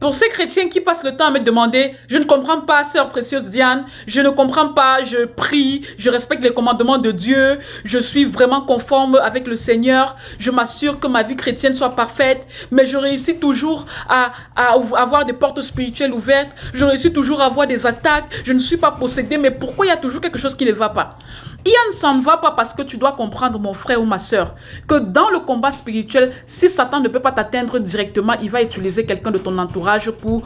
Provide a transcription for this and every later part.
Pour ces chrétiens qui passent le temps à me demander, je ne comprends pas, sœur précieuse Diane, je ne comprends pas, je prie, je respecte les commandements de Dieu, je suis vraiment conforme avec le Seigneur, je m'assure que ma vie chrétienne soit parfaite, mais je réussis toujours à avoir des portes spirituelles ouvertes, je réussis toujours à avoir des attaques, je ne suis pas possédé, mais pourquoi il y a toujours quelque chose qui ne va pas? Ça ne va pas parce que tu dois comprendre, mon frère ou ma sœur, que dans le combat spirituel, si Satan ne peut pas t'atteindre directement, il va utiliser quelqu'un de ton entourage pour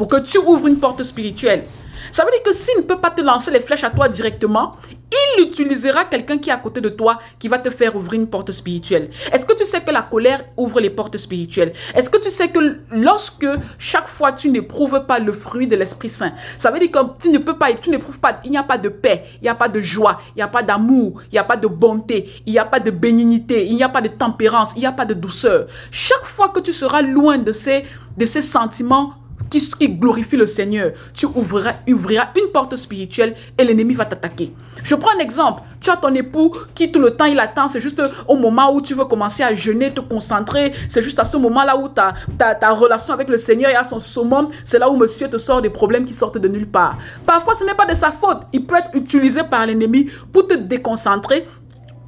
que tu ouvres une porte spirituelle. Ça veut dire que s'il ne peut pas te lancer les flèches à toi directement, il utilisera quelqu'un qui est à côté de toi qui va te faire ouvrir une porte spirituelle. Est-ce que tu sais que la colère ouvre les portes spirituelles? Est-ce que tu sais que lorsque chaque fois tu n'éprouves pas le fruit de l'Esprit Saint, ça veut dire que tu n'éprouves pas, il n'y a pas de paix, il n'y a pas de joie, il n'y a pas d'amour, il n'y a pas de bonté, il n'y a pas de bénignité, il n'y a pas de tempérance, il n'y a pas de douceur. Chaque fois que tu seras loin de ces sentiments qui glorifie le Seigneur, tu ouvriras une porte spirituelle et l'ennemi va t'attaquer. Je prends un exemple. Tu as ton époux qui tout le temps il attend, c'est juste au moment où tu veux commencer à jeûner, te concentrer, c'est juste à ce moment-là où ta relation avec le Seigneur est à son summum, c'est là où monsieur te sort des problèmes qui sortent de nulle part. Parfois ce n'est pas de sa faute, il peut être utilisé par l'ennemi pour te déconcentrer,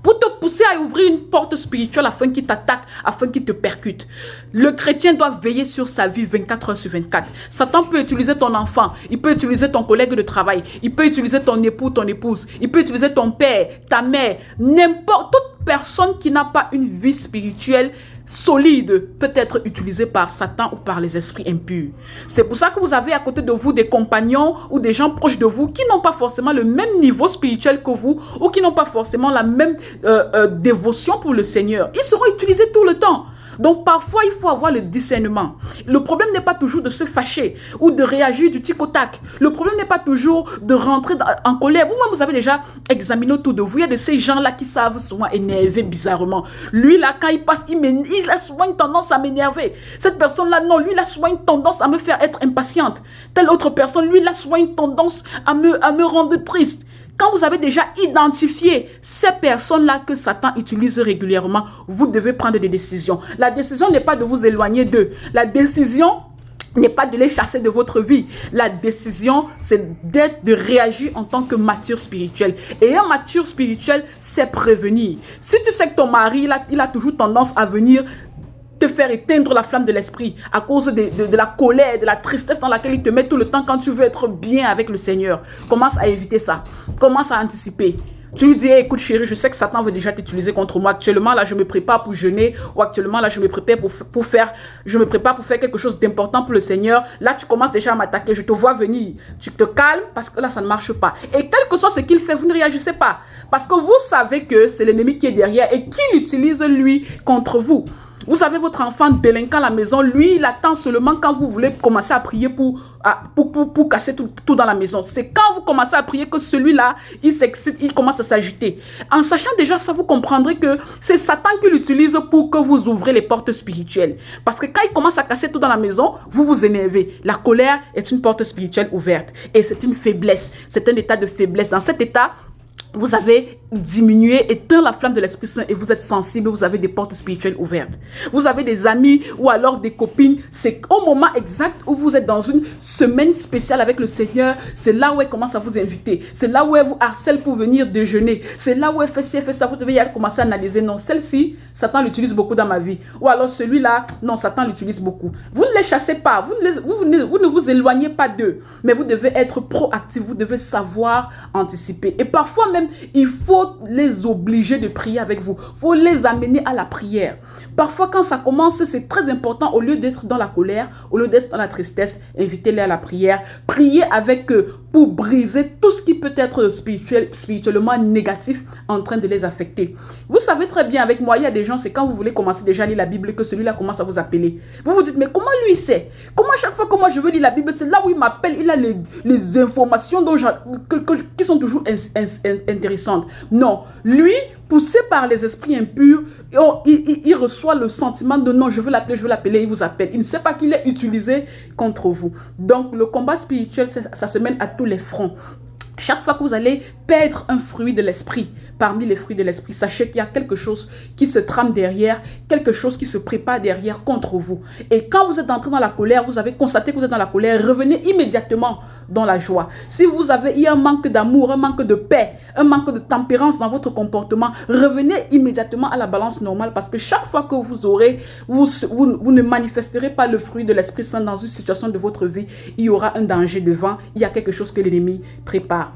pour te pousser à ouvrir une porte spirituelle afin qu'il t'attaque, afin qu'il te percute. Le chrétien doit veiller sur sa vie 24 heures sur 24. Satan peut utiliser ton enfant, il peut utiliser ton collègue de travail, il peut utiliser ton époux, ton épouse, il peut utiliser ton père, ta mère, n'importe, toute personne qui n'a pas une vie spirituelle solide peut être utilisée par Satan ou par les esprits impurs. C'est pour ça que vous avez à côté de vous des compagnons ou des gens proches de vous qui n'ont pas forcément le même niveau spirituel que vous ou qui n'ont pas forcément la même dévotion pour le Seigneur. Ils seront utilisés tout le temps. Donc parfois, il faut avoir le discernement. Le problème n'est pas toujours de se fâcher ou de réagir du tic au tac. Le problème n'est pas toujours de rentrer en colère. Vous-même, vous avez déjà examiné autour de vous. Il y a de ces gens-là qui savent souvent énerver bizarrement. Lui, là, quand il passe, il a souvent une tendance à m'énerver. Cette personne-là, non, lui, il a souvent une tendance à me faire être impatiente. Telle autre personne, lui, il a souvent une tendance à me rendre triste. Quand vous avez déjà identifié ces personnes-là que Satan utilise régulièrement, vous devez prendre des décisions. La décision n'est pas de vous éloigner d'eux. La décision n'est pas de les chasser de votre vie. La décision, c'est de réagir en tant que mature spirituel. Et un mature spirituel, c'est prévenir. Si tu sais que ton mari, il a toujours tendance à venir te faire éteindre la flamme de l'esprit à cause de la colère, de la tristesse dans laquelle il te met tout le temps quand tu veux être bien avec le Seigneur. Commence à éviter ça. Commence à anticiper. Tu lui dis, hey, écoute chérie, je sais que Satan veut déjà t'utiliser contre moi. Actuellement, là, je me prépare pour jeûner. Ou actuellement, là, je me prépare pour faire quelque chose d'important pour le Seigneur. Là, tu commences déjà à m'attaquer. Je te vois venir. Tu te calmes parce que là, ça ne marche pas. Et quel que soit ce qu'il fait, vous ne réagissez pas. Parce que vous savez que c'est l'ennemi qui est derrière et qui l'utilise, lui, contre vous. Vous avez votre enfant délinquant à la maison, lui, il attend seulement quand vous voulez commencer à prier pour casser tout dans la maison. C'est quand vous commencez à prier que celui-là, il s'excite, il commence à s'agiter. En sachant déjà ça, vous comprendrez que c'est Satan qui l'utilise pour que vous ouvrez les portes spirituelles. Parce que quand il commence à casser tout dans la maison, vous vous énervez. La colère est une porte spirituelle ouverte. Et c'est une faiblesse. C'est un état de faiblesse. Dans cet état, vous avez diminué, éteint la flamme de l'Esprit Saint et vous êtes sensible, vous avez des portes spirituelles ouvertes. Vous avez des amis ou alors des copines, c'est au moment exact où vous êtes dans une semaine spéciale avec le Seigneur, c'est là où elle commence à vous inviter, c'est là où elle vous harcèle pour venir déjeuner, c'est là où elle fait ci, elle fait ça, vous devez commencer à analyser, non, celle-ci, Satan l'utilise beaucoup dans ma vie, ou alors celui-là, non, Satan l'utilise beaucoup. Vous ne les chassez pas, vous ne vous éloignez pas d'eux, mais vous devez être proactif, vous devez savoir anticiper. Et parfois même, il faut les obliger de prier avec vous. Il faut les amener à la prière. Parfois, quand ça commence, c'est très important, au lieu d'être dans la colère, au lieu d'être dans la tristesse, invitez-les à la prière. Priez avec eux pour briser tout ce qui peut être spirituellement négatif en train de les affecter. Vous savez très bien, avec moi, il y a des gens, c'est quand vous voulez commencer déjà à lire la Bible que celui-là commence à vous appeler. Vous vous dites, mais comment lui sait? Comment chaque fois que moi je veux lire la Bible, c'est là où il m'appelle, il a les informations qui sont toujours intéressantes. Non, lui, poussé par les esprits impurs, il reçoit le sentiment de non, je veux l'appeler, il vous appelle. Il ne sait pas qu'il est utilisé contre vous. Donc, le combat spirituel, ça se mène à tous les fronts. Chaque fois que vous allez perdre un fruit de l'esprit, parmi les fruits de l'esprit, sachez qu'il y a quelque chose qui se trame derrière, quelque chose qui se prépare derrière contre vous. Et quand vous êtes entré dans la colère, vous avez constaté que vous êtes dans la colère, revenez immédiatement dans la joie. Si vous avez eu un manque d'amour, un manque de paix, un manque de tempérance dans votre comportement, revenez immédiatement à la balance normale parce que chaque fois que vous aurez, vous ne manifesterez pas le fruit de l'Esprit Saint dans une situation de votre vie, il y aura un danger devant, il y a quelque chose que l'ennemi prépare.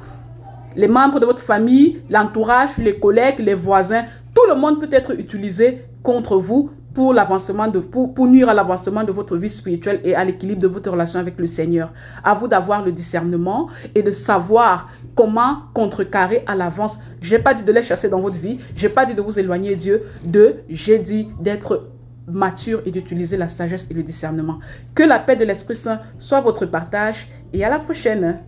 Les membres de votre famille, l'entourage, les collègues, les voisins, tout le monde peut être utilisé contre vous pour nuire à l'avancement de votre vie spirituelle et à l'équilibre de votre relation avec le Seigneur. À vous d'avoir le discernement et de savoir comment contrecarrer à l'avance. Je n'ai pas dit de les chasser dans votre vie, je n'ai pas dit de vous éloigner de Dieu, j'ai dit d'être mature et d'utiliser la sagesse et le discernement. Que la paix de l'Esprit Saint soit votre partage et à la prochaine.